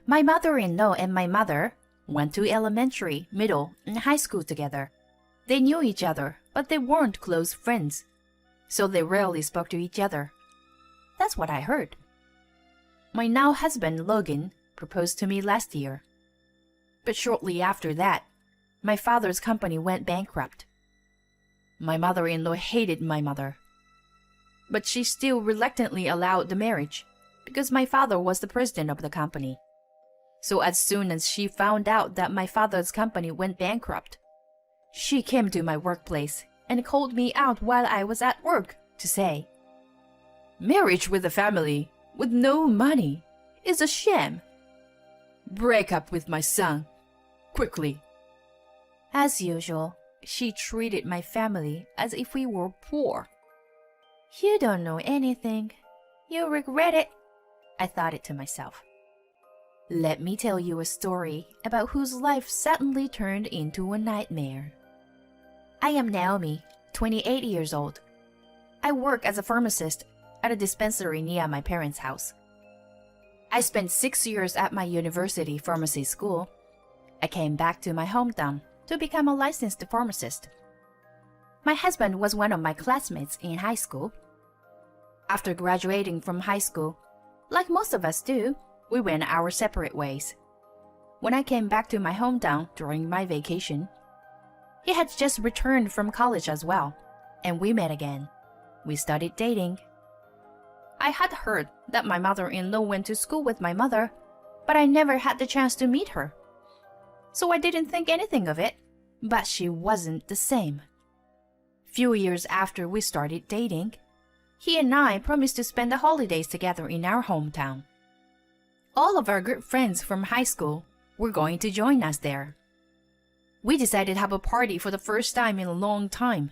My mother-in-law and my mother went to elementary, middle, and high school together. They knew each other, but they weren't close friends, so they rarely spoke to each other. That's what I heard. My now husband, Logan, proposed to me last year. But shortly after that, my father's company went bankrupt. My mother-in-law hated my mother, but she still reluctantly allowed the marriage because my father was the president of the company. So as soon as she found out that my father's company went bankrupt, she came to my workplace and called me out while I was at work to say, "Marriage with a family with no money is a sham. Break up with my son, quickly." As usual, she treated my family as if we were poor. "You don't know anything. You'll regret it," I thought it to myself. Let me tell you a story about whose life suddenly turned into a nightmare. I am Naomi, 28 years old. I work as a pharmacist at a dispensary near my parents' house. I spent 6 years at my university pharmacy school. I came back to my hometown to become a licensed pharmacist. My husband was one of my classmates in high school. After graduating from high school, like most of us do, we went our separate ways. When I came back to my hometown during my vacation, he had just returned from college as well, and we met again. We started dating. I had heard that my mother-in-law went to school with my mother, but I never had the chance to meet her. So I didn't think anything of it, but she wasn't the same. Few years after we started dating, he and I promised to spend the holidays together in our hometown. All of our good friends from high school were going to join us there. We decided to have a party for the first time in a long time.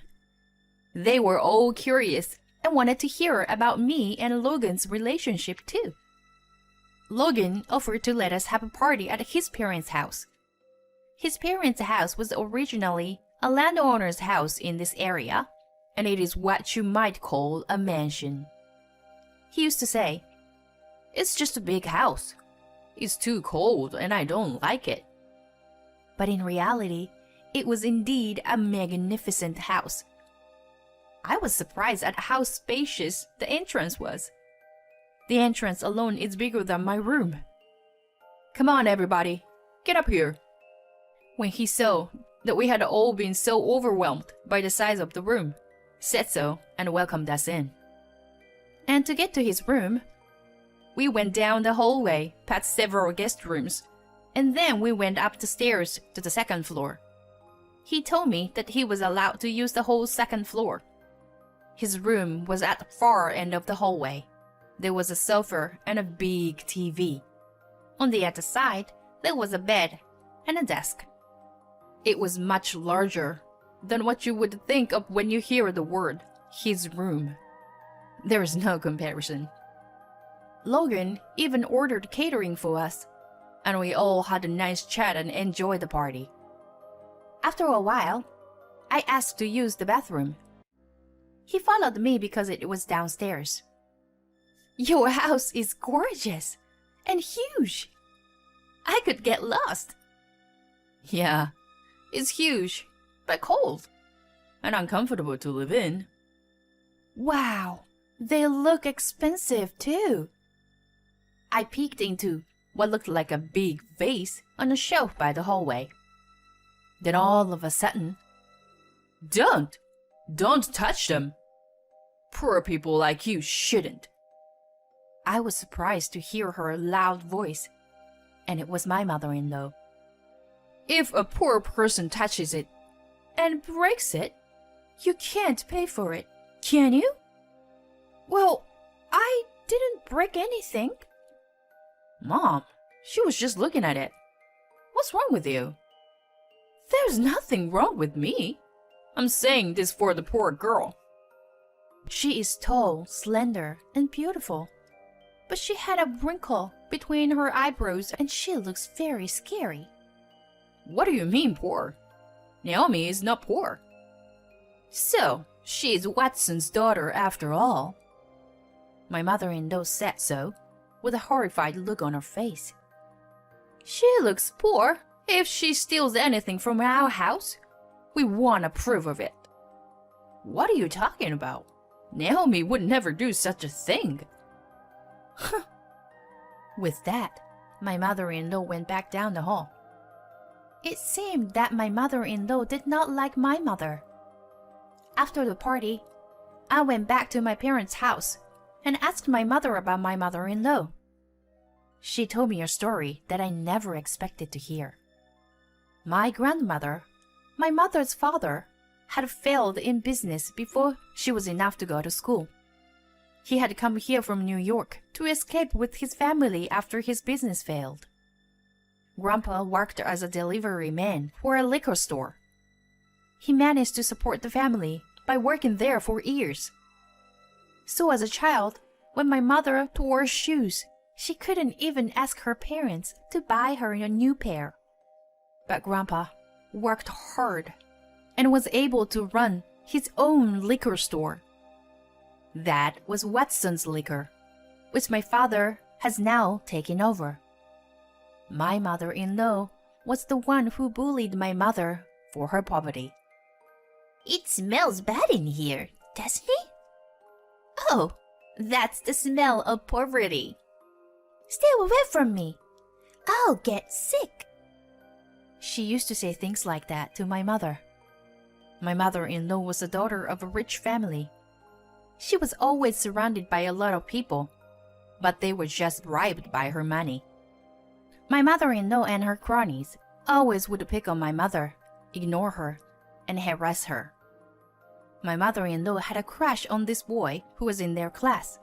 They were all curious and wanted to hear about me and Logan's relationship too. Logan offered to let us have a party at his parents' house. His parents' house was originally a landowner's house in this area, and it is what you might call a mansion. He used to say, "It's just a big house. It's too cold and I don't like it." But in reality, it was indeed a magnificent house. I was surprised at how spacious the entrance was. The entrance alone is bigger than my room. "Come on, everybody, get up here." When he saw that we had all been so overwhelmed by the size of the room, said so and welcomed us in. And to get to his room, we went down the hallway past several guest rooms, and then we went up the stairs to the second floor. He told me that he was allowed to use the whole second floor. His room was at the far end of the hallway. There was a sofa and a big TV. On the other side, there was a bed and a desk. It was much larger than what you would think of when you hear the word his room. There is no comparison. Logan even ordered catering for us, and we all had a nice chat and enjoyed the party. After a while, I asked to use the bathroom. He followed me because it was downstairs. "Your house is gorgeous and huge. I could get lost." "Yeah, it's huge, but cold, and uncomfortable to live in." "Wow, they look expensive too." I peeked into what looked like a big vase on a shelf by the hallway. Then all of a sudden, Don't touch them. Poor people like you shouldn't." I was surprised to hear her loud voice, and it was my mother-in-law. "If a poor person touches it and breaks it, you can't pay for it, can you?" "Well, I didn't break anything." "Mom, she was just looking at it. What's wrong with you?" "There's nothing wrong with me. I'm saying this for the poor girl." She is tall, slender, and beautiful, but she had a wrinkle between her eyebrows and she looks very scary. "What do you mean poor? Naomi is not poor." "So, she is Watson's daughter after all." My mother-in-law said so, with a horrified look on her face. She looks poor. If she steals anything from our house, we won't approve of it. What are you talking about? Naomi would never do such a thing. With that, my mother-in-law went back down the hall. It seemed that my mother-in-law did not like my mother. After the party, I went back to my parents' house and asked my mother about my mother-in-law. She told me a story that I never expected to hear. My grandmother, my mother's father, had failed in business before she was enough to go to school. He had come here from New York to escape with his family after his business failed. Grandpa worked as a delivery man for a liquor store. He managed to support the family by working there for years. So as a child, when my mother tore shoes, she couldn't even ask her parents to buy her a new pair. But Grandpa worked hard and was able to run his own liquor store. That was Watson's Liquor, which my father has now taken over. My mother-in-law was the one who bullied my mother for her poverty. It smells bad in here, doesn't it? Oh, that's the smell of poverty. Stay away from me. I'll get sick. She used to say things like that to my mother. My mother-in-law was the daughter of a rich family. She was always surrounded by a lot of people, but they were just bribed by her money. My mother-in-law and her cronies always would pick on my mother, ignore her, and harass her. My mother-in-law had a crush on this boy who was in their class.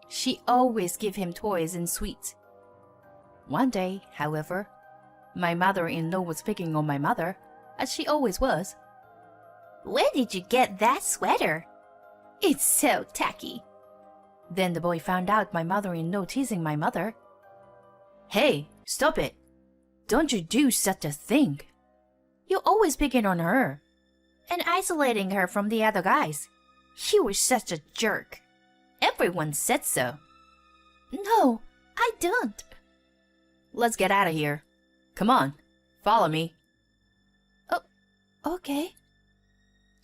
She always gave him toys and sweets. One day, however, my mother-in-law was picking on my mother, as she always was. Where did you get that sweater? It's so tacky. Then the boy found out my mother-in-law teasing my mother. Hey, stop it. Don't you do such a thing. You're always picking on her and isolating her from the other guys. You were such a jerk. Everyone said so. No, I don't. Let's get out of here. Come on, follow me. Oh, okay.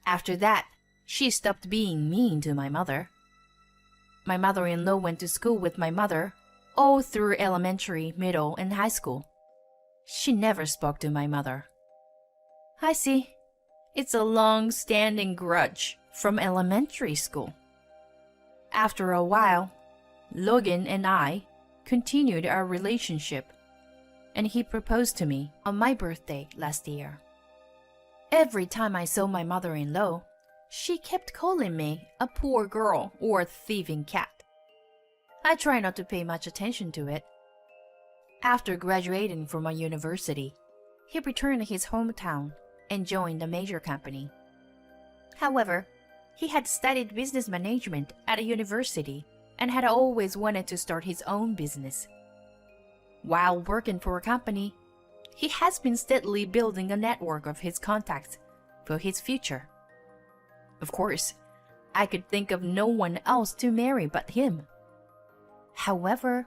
After that, she stopped being mean to my mother. My mother-in-law went to school with my mother all through elementary, middle, and high school. She never spoke to my mother. I see. It's a long-standing grudge from elementary school. After a while, Logan and I continued our relationship, and he proposed to me on my birthday last year. Every time I saw my mother-in-law, she kept calling me a poor girl or a thieving cat. I try not to pay much attention to it. After graduating from a university, he returned to his hometown and joined a major company. However, he had studied business management at a university and had always wanted to start his own business. While working for a company, he has been steadily building a network of his contacts for his future. Of course, I could think of no one else to marry but him. However,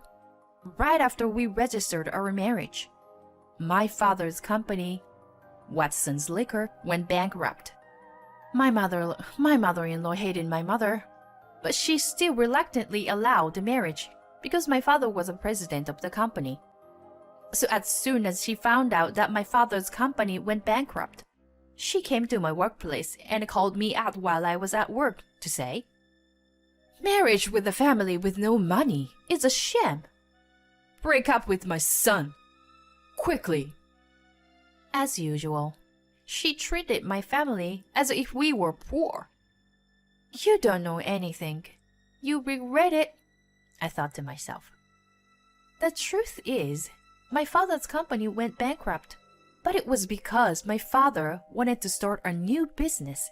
right after we registered our marriage, my father's company, Watson's Liquor, went bankrupt. My mother-in-law hated my mother, but she still reluctantly allowed the marriage because my father was the president of the company. So as soon as she found out that my father's company went bankrupt, she came to my workplace and called me out while I was at work to say, "Marriage with a family with no money is a sham. Break up with my son. Quickly." As usual, she treated my family as if we were poor. You don't know anything. You regret it, I thought to myself. The truth is, my father's company went bankrupt, but it was because my father wanted to start a new business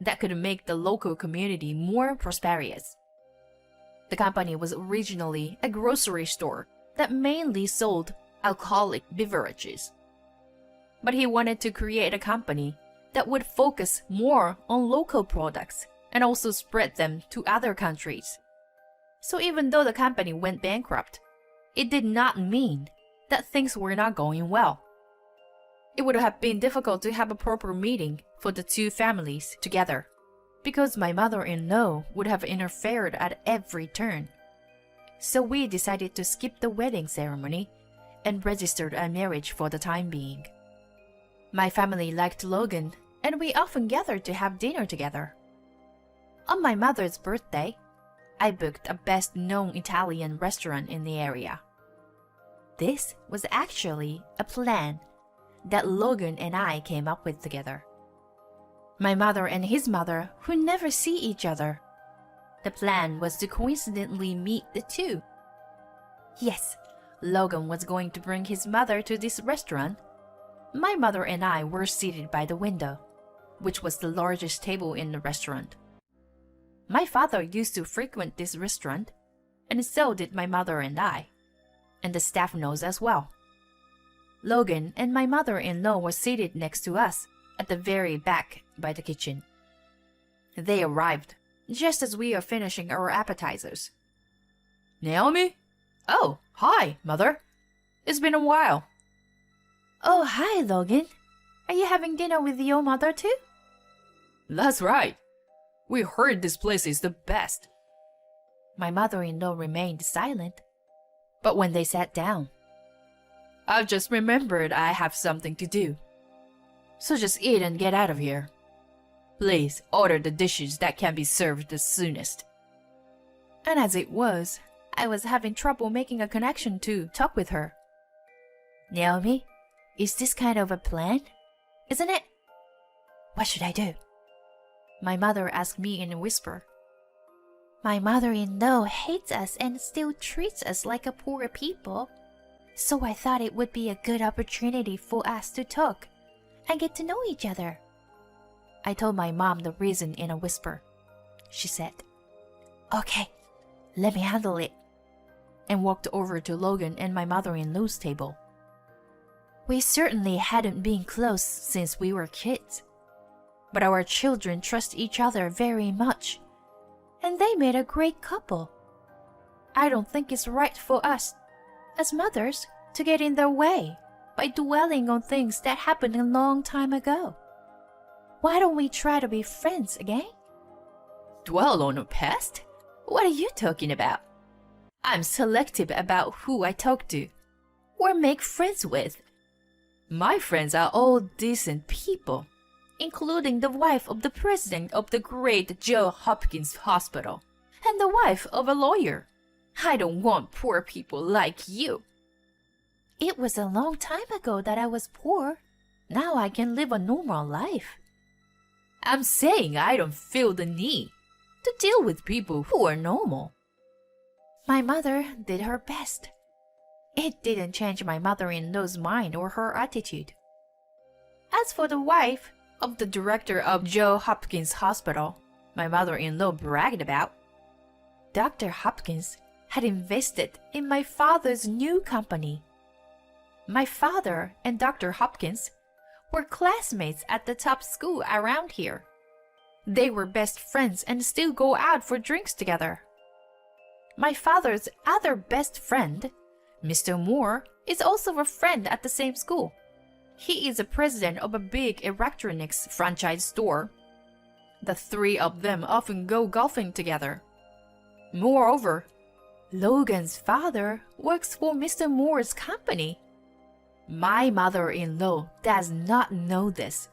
that could make the local community more prosperous. The company was originally a grocery store that mainly sold alcoholic beverages. But he wanted to create a company that would focus more on local products and also spread them to other countries. So even though the company went bankrupt, it did not mean that things were not going well. It would have been difficult to have a proper meeting for the two families together, because my mother-in-law would have interfered at every turn. So we decided to skip the wedding ceremony and registered a marriage for the time being. My family liked Logan, and we often gathered to have dinner together. On my mother's birthday, I booked a best-known Italian restaurant in the area. This was actually a plan that Logan and I came up with together. My mother and his mother would never see each other. The plan was to coincidentally meet the two. Yes, Logan was going to bring his mother to this restaurant. My mother and I were seated by the window, which was the largest table in the restaurant. My father used to frequent this restaurant, and so did my mother and I, and the staff knows as well. Logan and my mother-in-law were seated next to us at the very back by the kitchen. They arrived just as we are finishing our appetizers. Naomi? Oh, hi, Mother. It's been a while. Oh, hi, Logan. Are you having dinner with your mother too? That's right. We heard this place is the best. My mother-in-law remained silent, but when they sat down, I've just remembered I have something to do. So just eat and get out of here. Please order the dishes that can be served the soonest. And as it was, I was having trouble making a connection to talk with her. Naomi, is this kind of a plan? Isn't it? What should I do? My mother asked me in a whisper. My mother-in-law hates us and still treats us like a poor people. So I thought it would be a good opportunity for us to talk and get to know each other. I told my mom the reason in a whisper. She said, Okay, let me handle it, and walked over to Logan and my mother-in-law's table. We certainly hadn't been close since we were kids, but our children trust each other very much, and they made a great couple. I don't think it's right for us, as mothers, to get in their way by dwelling on things that happened a long time ago. Why don't we try to be friends again? Dwell on a past? What are you talking about? I'm selective about who I talk to or make friends with. My friends are all decent people, including the wife of the president of the great Johns Hopkins Hospital and the wife of a lawyer. I don't want poor people like you. It was a long time ago that I was poor. Now I can live a normal life. I'm saying I don't feel the need to deal with people who are normal. My mother did her best. It didn't change my mother-in-law's mind or her attitude. As for the wife of the director of Johns Hopkins Hospital, my mother-in-law bragged about, Dr. Hopkins had invested in my father's new company. My father and Dr. Hopkins were classmates at the top school around here. They were best friends and still go out for drinks together. My father's other best friend, Mr. Moore, is also a friend at the same school. He is the president of a big electronics franchise store. The three of them often go golfing together. Moreover, Logan's father works for Mr. Moore's company. My mother-in-law does not know this.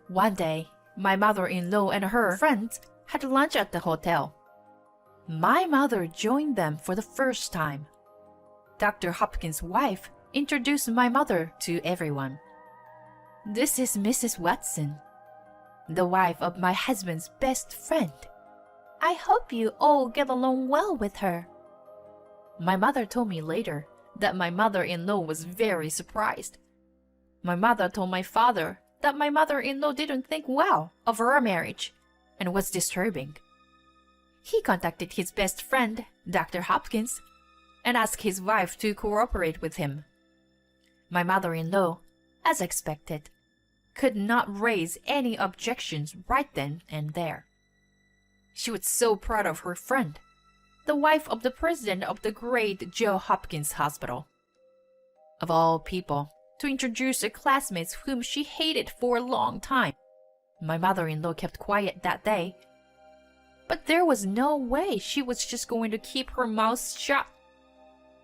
One day, my mother-in-law and her friends had lunch at the hotel. My mother joined them for the first time. Dr. Hopkins' wife introduced my mother to everyone. This is Mrs. Watson, the wife of my husband's best friend. I hope you all get along well with her. My mother told me later that my mother-in-law was very surprised. My mother told my father that my mother-in-law didn't think well of our marriage and was disturbing. He contacted his best friend, Dr. Hopkins, and asked his wife to cooperate with him. My mother-in-law, as expected, could not raise any objections right then and there. She was so proud of her friend, the wife of the president of the great Johns Hopkins Hospital. of all people, to introduce her classmates whom she hated for a long time. My mother-in-law kept quiet that day. But there was no way she was just going to keep her mouth shut.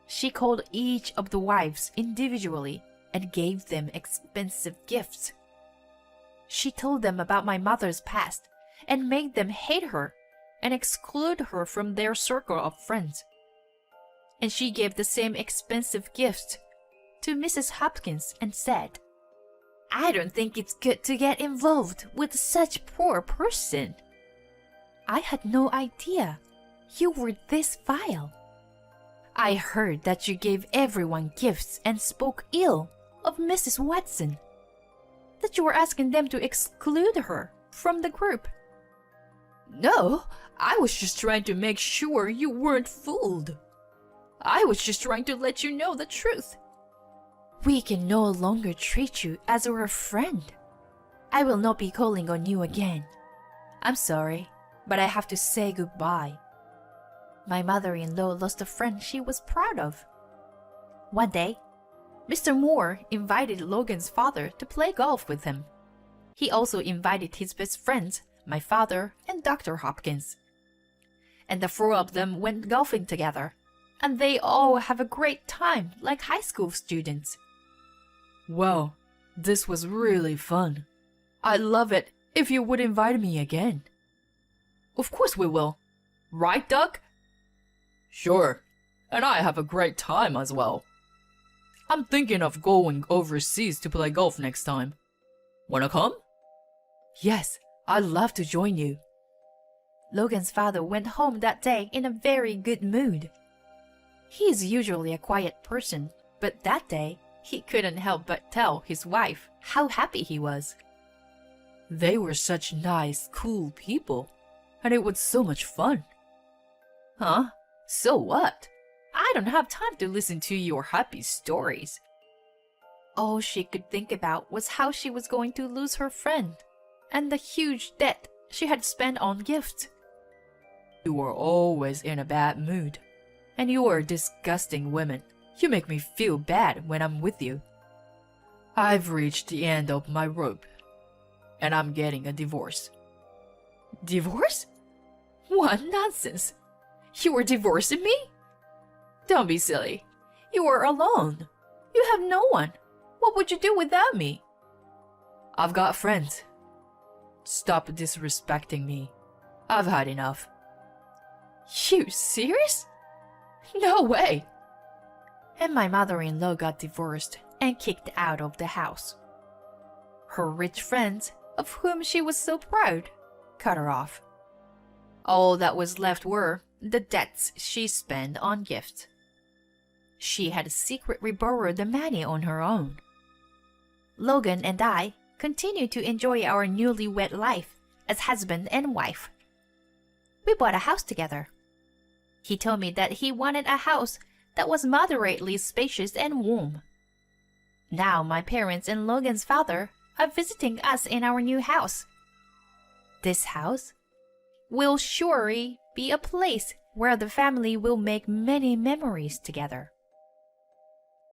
She called each of the wives individually and gave them expensive gifts. She told them about my mother's past and made them hate her and exclude her from their circle of friends. And she gave the same expensive gifts to Mrs. Hopkins and said, "I don't think it's good to get involved with such poor person." I had no idea you were this vile. I heard that you gave everyone gifts and spoke ill of Mrs. Watson, that you were asking them to exclude her from the group. No, I was just trying to make sure you weren't fooled. I was just trying to let you know the truth. We can no longer treat you as our friend. I will not be calling on you again. I'm sorry, but I have to say goodbye. My mother-in-law lost a friend she was proud of. One day, Mr. Moore invited Logan's father to play golf with him. He also invited his best friends, my father and Dr. Hopkins. And the four of them went golfing together, and they all have a great time like high school students. Well, this was really fun. I'd love it if you would invite me again. Of course we will. Right, Doug? Sure, and I have a great time as well. I'm thinking of going overseas to play golf next time. Wanna come? Yes, I'd love to join you. Logan's father went home that day in a very good mood. He is usually a quiet person, but that day he couldn't help but tell his wife how happy he was. They were such nice, cool people, and it was so much fun. Huh? So what? I don't have time to listen to your happy stories. All she could think about was how she was going to lose her friend and the huge debt she had spent on gifts. You were always in a bad mood, and you are a disgusting woman. You make me feel bad when I'm with you. I've reached the end of my rope, and I'm getting a divorce. Divorce? What nonsense! You were divorcing me? Don't be silly. You are alone. You have no one. What would you do without me? I've got friends. Stop disrespecting me. I've had enough. You serious? No way! And my mother-in-law got divorced and kicked out of the house. Her rich friends, of whom she was so proud, cut her off. All that was left were the debts she spent on gifts. She had secretly borrowed the money on her own. Logan and I continued to enjoy our newlywed life as husband and wife. We bought a house together. He told me that he wanted a house that was moderately spacious and warm. Now my parents and Logan's father are visiting us in our new house. This house will surely be a place where the family will make many memories together.